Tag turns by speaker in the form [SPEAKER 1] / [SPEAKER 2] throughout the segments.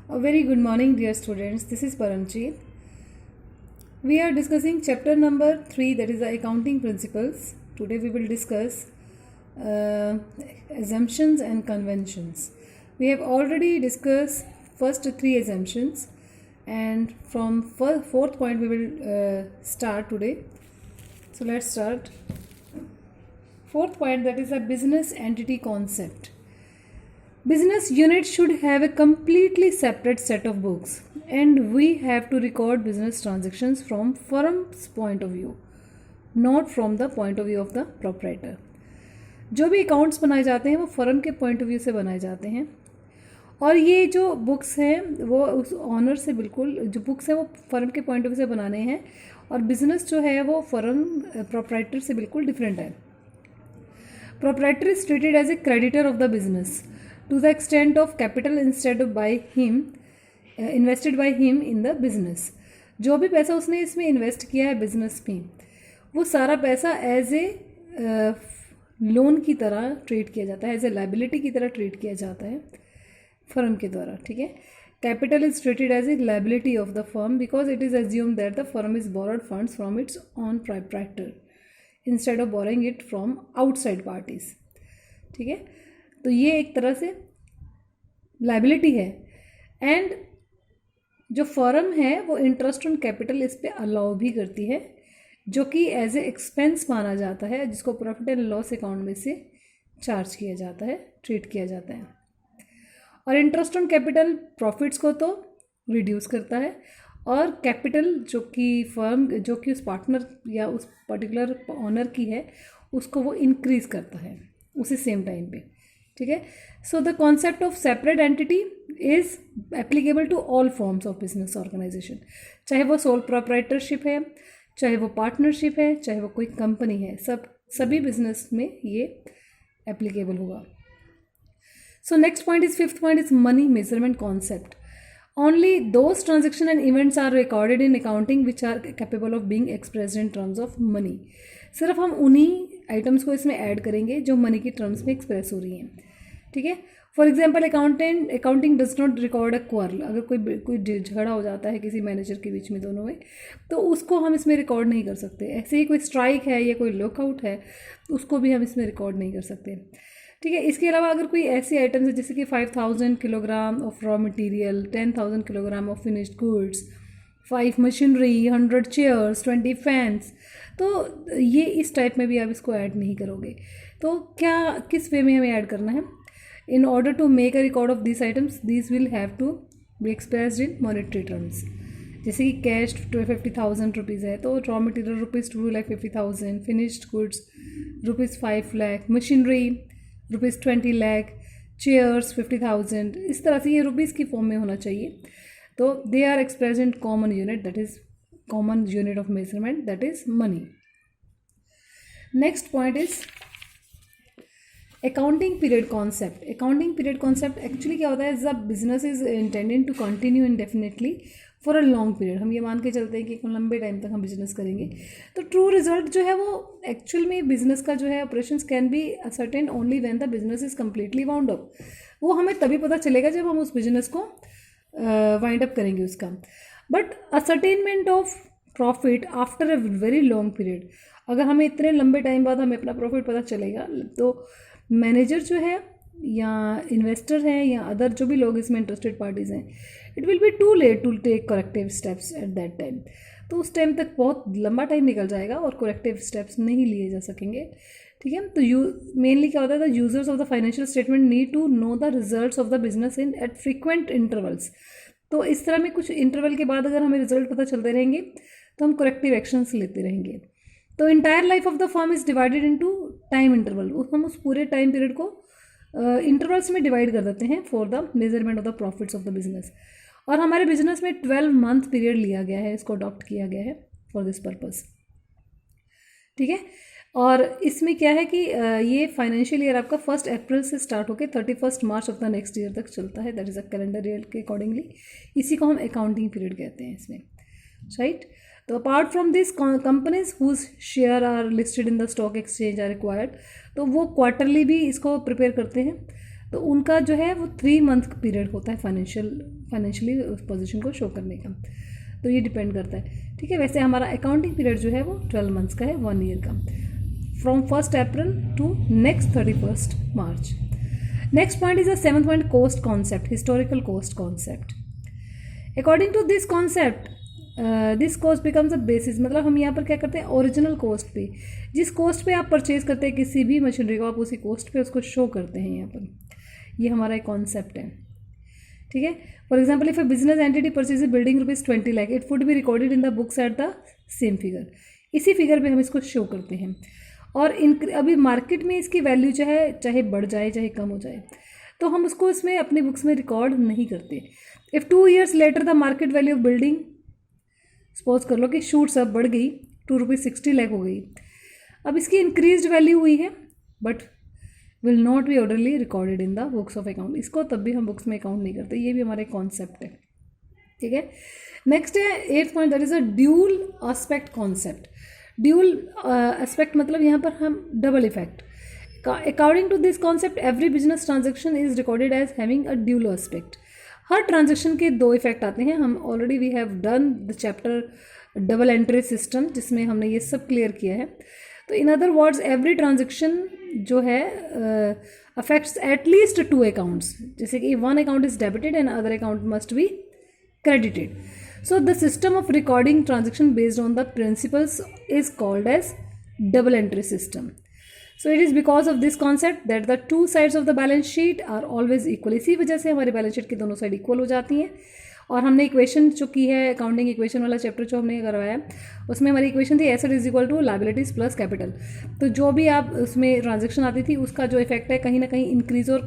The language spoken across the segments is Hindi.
[SPEAKER 1] A very good morning, dear students. This is Paramjeet. We are discussing chapter number 3, that is the accounting principles. Today we will discuss assumptions and conventions. We have already discussed first 3 assumptions, and from fourth point we will start today. So let's start. Fourth point, that is a business entity concept. Business unit should have a completely separate set of books, and we have to record business transactions from firm's point of view, not from the point of view of the proprietor. जो भी अकाउंट्स बनाए जाते हैं वो फर्म के पॉइंट ऑफ व्यू से बनाए जाते हैं, और ये जो बुक्स हैं वो उस ऑनर से बिल्कुल, जो बुक्स हैं वो फर्म के पॉइंट ऑफ व्यू से बनाने हैं, और बिजनेस जो है वो फर्म प्रोप्राइटर से बिल्कुल डिफरेंट है. Proprietor is treated as a creditor of the business to the extent of capital invested by him in the business. जो भी पैसा उसने इसमें इन्वेस्ट किया है बिजनेस में, वो सारा पैसा एज ए लोन की तरह ट्रीट किया जाता है, एज ए लाइबिलिटी की तरह ट्रीट किया जाता है फर्म के द्वारा. ठीक है. Capital is treated as a liability of the firm because it is assume that the firm is borrowed funds from its own proprietor instead of borrowing it from outside parties. ठीक है. तो ये एक तरह से लाइबिलिटी है, एंड जो फर्म है वो इंटरेस्ट ऑन कैपिटल इस पे अलाउ भी करती है, जो कि एज ए एक्सपेंस माना जाता है, जिसको प्रॉफिट एंड लॉस अकाउंट में से चार्ज किया जाता है, ट्रीट किया जाता है. और इंटरेस्ट ऑन कैपिटल प्रॉफिट्स को तो रिड्यूस करता है, और कैपिटल जो कि फर्म, जो कि उस पार्टनर या उस पर्टिकुलर ऑनर की है, उसको वो इंक्रीज़ करता है उसी सेम टाइम पे. ठीक है. So the concept of separate entity is applicable to all forms of business organisation, चाहे वो सोल प्रोप्राइटरशिप है, चाहे वो पार्टनरशिप है, चाहे वो कोई कंपनी है, सभी बिजनेस में ये एप्लीकेबल होगा. So next point is, fifth point is money measurement concept. Only those transactions and events are recorded in accounting which are capable of being expressed in terms of money. सिर्फ हम उन्हीं आइटम्स को इसमें ऐड करेंगे जो मनी की टर्म्स में एक्सप्रेस हो रही हैं. ठीक है. For example, accounting does not record a quarrel. अगर कोई झगड़ा हो जाता है किसी मैनेजर के बीच में दोनों में, तो उसको हम इसमें रिकॉर्ड नहीं कर सकते. ऐसे ही कोई स्ट्राइक है या कोई लॉकआउट है, उसको भी हम इसमें रिकॉर्ड नहीं कर सकते. ठीक है. इसके अलावा अगर कोई ऐसी आइटम्स है जैसे कि 5000 kilogram of raw material, 10,000 kilogram of finished goods, 5 machinery, 100 chairs, 20 fans, तो ये इस टाइप में भी आप इसको ऐड नहीं करोगे. तो किस वे में हमें ऐड करना है? In order to make a record of this items, this will have to be expressed in monetary terms. जैसे कि कैश 50,000 रुपीज़ है, तो raw material ₹2,50,000, finished goods ₹5 lakh, machinery ₹20 lakh, chairs 50,000. इस तरह से ये रुपीज़ की फॉर्म में होना चाहिए. तो they are express in common unit, that is common unit of measurement, that is money. Next point is accounting period concept. Accounting period concept actually क्या होता है? The business is intended to continue indefinitely for a long period. हम ये मान के चलते हैं कि एक लंबे टाइम तक हम बिजनेस करेंगे. तो ट्रू रिजल्ट जो है वो एक्चुअल में बिजनेस का जो है operations can be ascertain only when the business is completely wound up. वो हमें तभी पता चलेगा जब हम उस बिजनेस को वाइंड अप करेंगे उसका. But ascertainment of profit after a very long period, अगर हमें इतने लंबे टाइम बाद हमें अपना प्रॉफिट पता चलेगा, तो मैनेजर जो है या इन्वेस्टर हैं या अदर जो भी लोग इसमें इंटरेस्टेड पार्टीज़ हैं, it will be too late to take corrective steps at that time. तो उस टाइम तक बहुत लंबा टाइम निकल जाएगा और करेक्टिव स्टेप्स नहीं लिए जा सकेंगे. ठीक है. तो मेनली क्या होता है, the users of the financial statement need to know the results of the business in at frequent intervals. तो इस तरह में कुछ इंटरवल के बाद अगर हमें रिजल्ट पता चलते रहेंगे तो हम करेक्टिव एक्शंस लेते रहेंगे. तो entire life of the firm is divided into time interval. हम उस पूरे टाइम पीरियड को इंटरवल्स में डिवाइड कर देते हैं for the measurement of the profits of the business. और हमारे बिजनेस में 12 मंथ पीरियड लिया गया है, इसको अडॉप्ट किया गया है फॉर दिस पर्पस. ठीक है. और इसमें क्या है कि ये फाइनेंशियल ईयर आपका 1 अप्रैल से स्टार्ट होकर 31 मार्च ऑफ द नेक्स्ट ईयर तक चलता है, that is a calendar year के अकॉर्डिंगली. इसी को हम अकाउंटिंग पीरियड कहते हैं इसमें. राइट. तो apart from this companies whose share are listed in the stock exchange are required, तो वो क्वार्टरली भी इसको प्रिपेयर करते हैं. तो उनका जो है वो 3 मंथ पीरियड होता है फाइनेंशियली उस पोजीशन को शो करने का। तो ये डिपेंड करता है, ठीक है। वैसे हमारा अकाउंटिंग पीरियड जो है वो 12 मंथ्स का है, 1 ईयर का, from 1 April to next 31 March. Next point is the 7th point, cost concept, historical cost concept. According to this concept this cost becomes a basis, मतलब हम यहाँ पर क्या करते हैं, ओरिजिनल कॉस्ट पे, जिस कॉस्ट पे आप परचेज करते हैं किसी भी मशीनरी को, आप उसी कॉस्ट पे उसको शो करते हैं यहाँ पर। ये हमारा एक कॉन्सेप्ट है, ठीक है। For example, if a business entity purchase a building ₹20 lakh, it would be recorded in the books at the same figure. इसी फिगर पे हम इसको शो करते हैं। और अभी मार्केट में इसकी वैल्यू चाहे बढ़ जाए चाहे कम हो जाए, तो हम उसको इसमें अपनी बुक्स में रिकॉर्ड नहीं करते। If 2 years later the market value of building, suppose कर लो कि शूट्स अब बढ़ गई to ₹60 लाख हो गई, अब इसकी इंक्रीज्ड वैल्यू हुई है, but will not be orderly recorded in the books of account. इसको तब भी हम बुक्स में अकाउंट नहीं करते। ये भी हमारा कॉन्सेप्ट है, ठीक है। नेक्स्ट है 8th point, that is a dual aspect concept. Dual aspect मतलब यहाँ पर हम double effect. According to this concept, every business transaction is recorded as having a dual aspect. हर ट्रांजेक्शन के 2 इफेक्ट आते हैं। हम already we have done the chapter double entry system, जिसमें हमने ये सब क्लियर किया है। तो in other words, every transaction जो है अफेक्ट्स एटलीस्ट 2 अकाउंट्स, जैसे कि 1 account is debited and other account must be credited. So the system of recording transaction based on the principles is called as double entry system. So it is because of this concept that the 2 sides of the balance sheet are always equal. इसी वजह से हमारे बैलेंस शीट की दोनों साइड इक्वल हो जाती हैं। और हमने इक्वेशन जो की है, अकाउंटिंग इक्वेशन वाला चैप्टर जो हमने करवाया, उसमें हमारी इक्वेशन थी asset is equal to liabilities plus capital. तो जो भी आप उसमें ट्रांजेक्शन आती थी, उसका जो इफेक्ट है कहीं ना कहीं इंक्रीज, और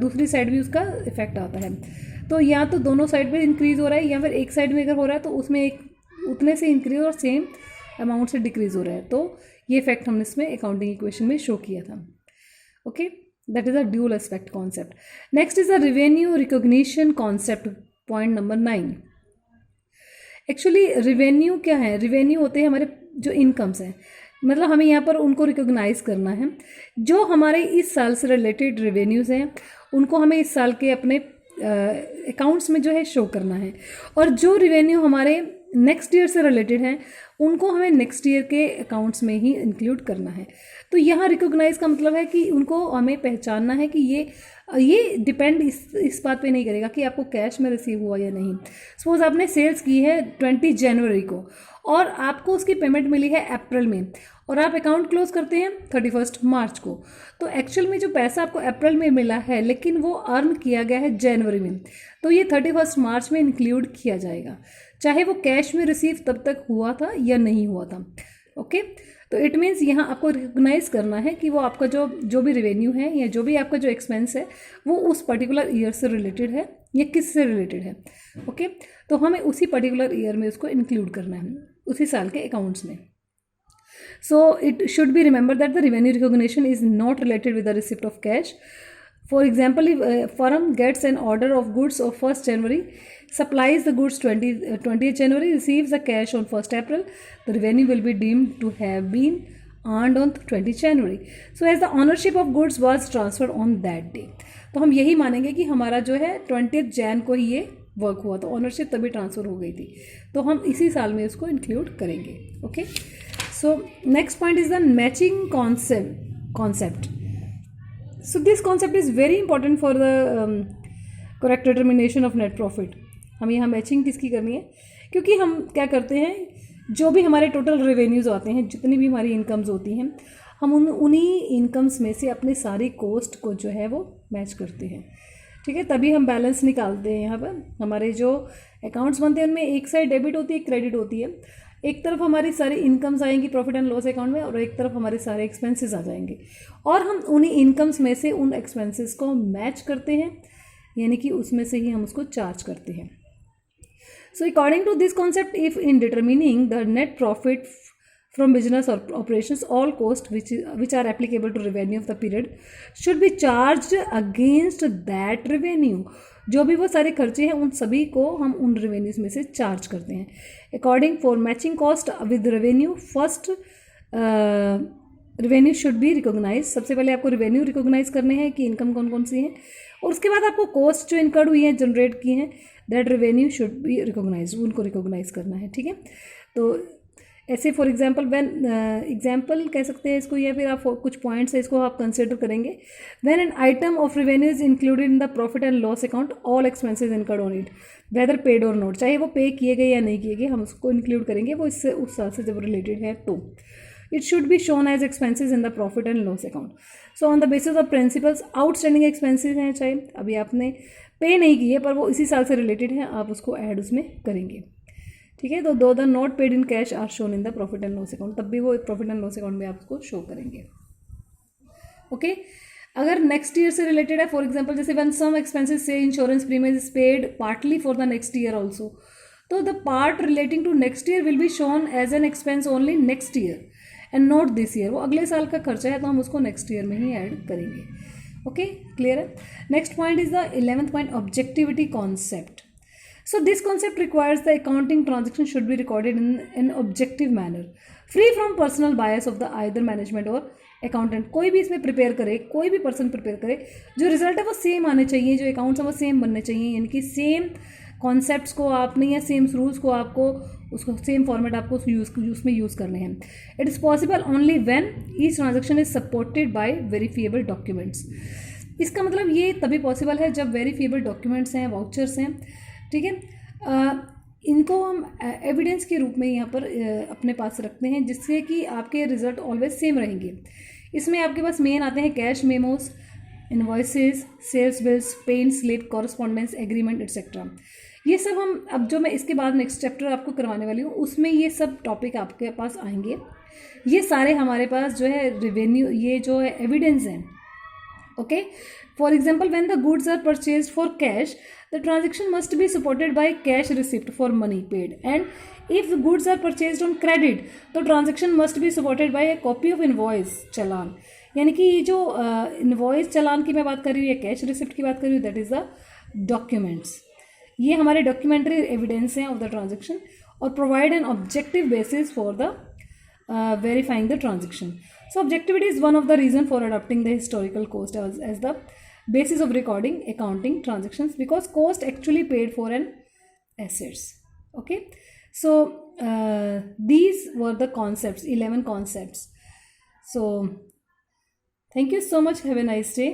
[SPEAKER 1] दूसरी साइड भी उसका इफेक्ट आता है। तो या तो दोनों साइड पे इंक्रीज हो रहा है, या फिर एक साइड में अगर हो रहा है तो उसमें एक उतने से इंक्रीज और सेम अमाउंट से डिक्रीज हो रहा है। तो ये इफेक्ट हमने इसमें अकाउंटिंग इक्वेशन में शो किया था। Okay, that is a dual aspect concept. Next is the revenue recognition concept, point number 9। Actually revenue क्या है? रेवेन्यू होते हैं हमारे जो इनकम्स हैं, मतलब हमें यहाँ पर उनको रिकॉग्नाइज करना है। जो हमारे इस साल से रिलेटेड रेवेन्यूज़ हैं, उनको हमें इस साल के अपने अकाउंट्स में जो है शो करना है। और जो रेवेन्यू हमारे नेक्स्ट ईयर से रिलेटेड हैं, उनको हमें नेक्स्ट ईयर के अकाउंट्स में ही इंक्लूड करना है। तो यहाँ रिकॉग्नाइज का मतलब है कि उनको हमें पहचानना है कि ये डिपेंड इस बात पे नहीं करेगा कि आपको कैश में रिसीव हुआ या नहीं। सपोज आपने सेल्स की है 20 जनवरी को और आपको उसकी पेमेंट मिली है अप्रैल में, और आप अकाउंट क्लोज करते हैं 31 मार्च को। तो एक्चुअल में जो पैसा आपको अप्रैल में मिला है, लेकिन वो अर्न किया गया है जनवरी में, तो ये 31 मार्च में इंक्लूड किया जाएगा, चाहे वो कैश में रिसीव तब तक हुआ था या नहीं हुआ था। ओके, तो इट मीन्स यहाँ आपको रिकॉग्नाइज करना है कि वो आपका जो भी रेवेन्यू है या जो भी आपका जो एक्सपेंस है, वो उस पर्टिकुलर ईयर से रिलेटेड है या किस से रिलेटेड है। ओके, तो हमें उसी पर्टिकुलर ईयर में उसको इंक्लूड करना है, उसी साल के अकाउंट्स में। So it should be remembered that the revenue recognition is not related with the receipt of cash. For example, if a firm gets an order of goods of 1st January, supplies the goods 20th January, receives the cash on 1st April, the revenue will be deemed to have been earned on 20th January. So as the ownership of goods was transferred on that day. तो हम यही मानेंगे कि हमारा जो है 20th Jan को ही ये वर्क हुआ, तो ऑनरशिप तभी ट्रांसफ़र हो गई थी, तो हम इसी साल में इसको इंक्लूड करेंगे। Okay, so next point is the matching concept. So this concept is very important for the correct determination of net profit. हम यहाँ मैचिंग किसकी करनी है? क्योंकि हम क्या करते हैं, जो भी हमारे टोटल रेवेन्यूज आते हैं, जितनी भी हमारी इनकम्स होती हैं, हम उन्हीं इनकम्स में से अपनी सारी कॉस्ट को जो है वो मैच करते हैं। ठीक है, तभी हम बैलेंस निकालते हैं। यहाँ पर हमारे जो अकाउंट्स बनते हैं, उनमें एक साइड डेबिट होती है, क्रेडिट होती है। एक तरफ हमारी सारी इनकम्स आएंगी प्रॉफिट एंड लॉस अकाउंट में, और एक तरफ हमारे सारे एक्सपेंसेस आ जाएंगे, और हम उन्हीं इनकम्स में से उन एक्सपेंसेस को मैच करते हैं, यानी कि उसमें से ही हम उसको चार्ज करते हैं। So according to this concept, if in determining the net profit from business or operations, all costs which are applicable to revenue of the period should be charged against that revenue. जो भी वो सारे खर्चे हैं, उन सभी को हम उन रेवेन्यूज में से चार्ज करते हैं। According for matching cost with revenue, first revenue should be recognise, सबसे पहले आपको रेवेन्यू रिकॉग्नाइज करने हैं कि इनकम कौन कौन सी है, और उसके बाद आपको कॉस्ट जो इनकर्ड हुई है, जनरेट की हैं, that revenue should be recognise, उनको रिकॉग्नाइज करना है, ठीक है। तो ऐसे फॉर एग्जाम्पल व्हेन एग्जाम्पल कह सकते हैं इसको, या फिर आप कुछ पॉइंट्स है इसको आप कंसिडर करेंगे। When an item of revenue is included in the profit and loss account, all expenses incurred on it whether paid और नॉट, चाहे वो पे किए गए या नहीं किए गए, हम उसको इंक्लूड करेंगे, वो इससे उस साल से जब रिलेटेड है तो it should be shown as expenses in the profit and loss account. So on the basis of principles, outstanding expenses हैं, चाहे अभी आपने पे नहीं किए पर वो इसी साल से रिलेटेड हैं, आप उसको ऐड उसमें करेंगे, ठीक है। तो though the not paid in cash are shown in the profit and loss account, तब भी वो प्रॉफिट एंड लॉस अकाउंट में आप उसको शो करेंगे, ओके। अगर नेक्स्ट ईयर से रिलेटेड है, फॉर एग्जांपल जैसे व्हेन सम एक्सपेंसेस से insurance premium is paid partly for the next year also, तो the part relating to next year will be shown as an expense only next year and not this year, वो अगले साल का खर्चा है तो हम उसको नेक्स्ट ईयर में ही ऐड करेंगे, ओके, क्लियर है। Next point is the 11th point, objectivity concept. So this concept requires the accounting transaction should be recorded in an objective manner, free from personal bias of the either management or accountant। कोई भी इसमें प्रिपेयर करे, कोई भी पर्सन प्रिपेयर करे, जो रिजल्ट है वो सेम आने चाहिए, जो अकाउंट्स है वो सेम बनने चाहिए, यानी कि सेम कॉन्सेप्ट्स को आपने या सेम रूल्स को आपको उसको सेम फॉर्मेट आपको उसमें यूज़ करने हैं। It is possible only when each transaction is supported by verifiable documents. इसका मतलब ये तभी पॉसिबल है जब वेरीफिएबल डॉक्यूमेंट्स हैं, वाउचर्स हैं, ठीक है। इनको हम एविडेंस के रूप में यहाँ पर अपने पास रखते हैं, जिससे कि आपके रिजल्ट ऑलवेज सेम रहेंगे। इसमें आपके पास मेन आते हैं cash memos, invoices, sales bills, pay in slip, correspondence agreement etcetera. ये सब हम अब जो मैं इसके बाद नेक्स्ट चैप्टर आपको करवाने वाली हूँ उसमें ये सब टॉपिक आपके पास आएंगे। ये सारे हमारे पास जो है रेवेन्यू, ये जो है एविडेंस हैं, okay. For example when the goods are purchased for cash, the transaction must be supported by cash receipt for money paid, and if the goods are purchased on credit, the transaction must be supported by a copy of invoice चालान। यानी कि ये जो इनवॉइस चालान की मैं बात कर रही हूँ या कैश रिसिप्ट की बात कर रही हूँ, दैट इज़ द डॉक्यूमेंट्स। ये हमारे डॉक्यूमेंट्री एविडेंस हैं ऑफ द ट्रांजेक्शन और provide an objective basis for the verifying the transaction. So objectivity is one of the reason for adopting the historical cost as the basis of recording accounting transactions, because cost actually paid for an assets, okay. So these were the concepts, 11 concepts. So thank you so much, have a nice day.